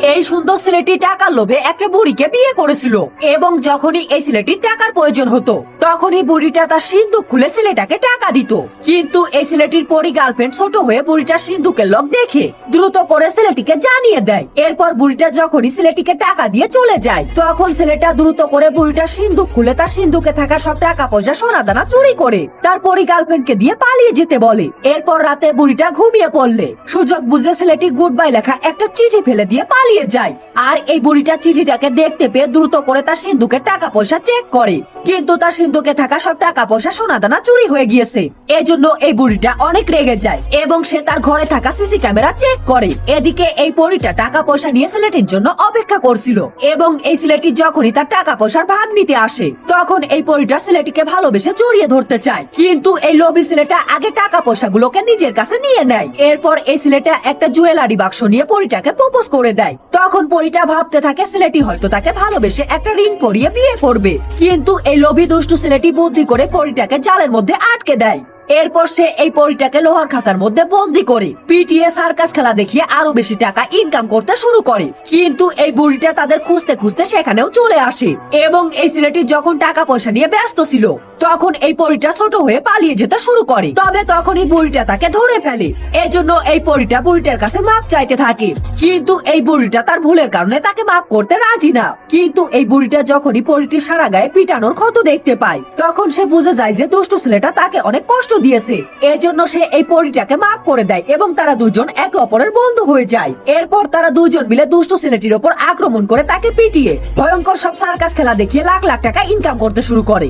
এই সুন্দর ছেলেটি টাকার লোভে একটা বুড়িকে বিয়ে করেছিল এবং যখনই এই ছেলেটির টাকার প্রয়োজন হতো তখনই বুড়িটা তার সিন্দুক খুলে ছেলেটাকে টাকা দিত। কিন্তু এই ছেলেটির পরি গার্লফ্রেন্ড ছোট হয়ে বুড়িটার সিন্দুকের লক দেখে দ্রুত করে ছেলেটিকে জানিয়ে দেয়। এরপর বুড়িটা যখনই ছেলেটিকে টাকা দিয়ে চলে যায় তখন ছেলেটা দ্রুত করে বুড়িটার সিন্দুক খুলে তার সিন্দুকে থাকা সব টাকা পয়সা সোনা দানা চুরি করে তার পরি গার্লফ্রেন্ডকে দিয়ে পালিয়ে যেতে বলে। এরপর রাতে বুড়িটা ঘুমিয়ে পড়লে সুযোগ বুঝে ছেলেটি গুড বাই লেখা একটা চিঠি ফেলে দিয়ে পালিয়ে যায়। আর এই বুড়িটা চিঠিটাকে দেখতে পেয়ে দ্রুত করে তার সিন্ধুকে টাকা পয়সা চেক করে, কিন্তু তার সিন্ধুকে থাকা সব টাকা পয়সা সোনা দানা চুরি হয়ে গিয়েছে। এজন্য এই বুড়িটা অনেক রেগে যায় এবং সে তার ঘরে থাকা সিসি ক্যামেরা চেক করে। এদিকে এই পরীটা টাকা পয়সা নিয়ে ছেলেটির জন্য অপেক্ষা করছিল এবং এই ছেলেটি যখনই তার টাকা পয়সার ভাগ নিতে আসে তখন এই পরীটা ছেলেটিকে ভালোবেসে জড়িয়ে ধরতে চায়, কিন্তু এই লোভী ছেলেটা আগে টাকা পয়সা গুলোকে নিজের কাছে নিয়ে নেয়। এরপর এই ছেলেটা একটা জুয়েলারি বাক্স নিয়ে পরীটাকে প্রপোজ করে দেয়। তখন পরীটা ভাবতে থাকে ছেলেটি হয়তো তাকে ভালোবেসে একটা রিং পরিয়ে বিয়ে করবে, কিন্তু এই লোভী দুষ্টু ছেলেটি বুদ্ধি করে পরীটাকে জালের মধ্যে আটকে দেয়। এরপর সে এই পরীটাকে লোহার খাঁচার মধ্যে বন্দি করে পিটিয়ে সার্কাস খেলা দেখিয়ে আরো বেশি টাকা ইনকাম করতে শুরু করে। কিন্তু এই বুড়িটা তাদের খুঁজতে খুঁজতে সেখানেও চলে আসে এবং এই ছেলেটি যখন টাকা পয়সা নিয়ে ব্যস্ত ছিল তখন এই পরীটা ছোট হয়ে পালিয়ে যেতে শুরু করে। তবে তখন এই বুড়িটা তাকে ধরে ফেলে। এজন্য এই পরীটা বুড়িটার কাছে মাপ চাইতে থাকে, কিন্তু এই বুড়িটা তার ভুলের কারণে তাকে মাপ করতে রাজি না। কিন্তু এই বুড়িটা যখনই পরীটির সারা গায়ে পিটানোর ক্ষত দেখতে পায় তখন সে বুঝে যায় যে দুষ্ট ছেলেটা তাকে অনেক কষ্ট দিয়েছে। এজন্য সে এই পরীটাকে মাফ করে দেয় এবং তারা দুজন একে অপরের বন্ধু হয়ে যায়। এরপর তারা দুজন মিলে দুষ্ট ছেলেটির ওপর আক্রমণ করে তাকে পিটিয়ে ভয়ঙ্কর সব সার্কাস খেলা দেখিয়ে লাখ লাখ টাকা ইনকাম করতে শুরু করে।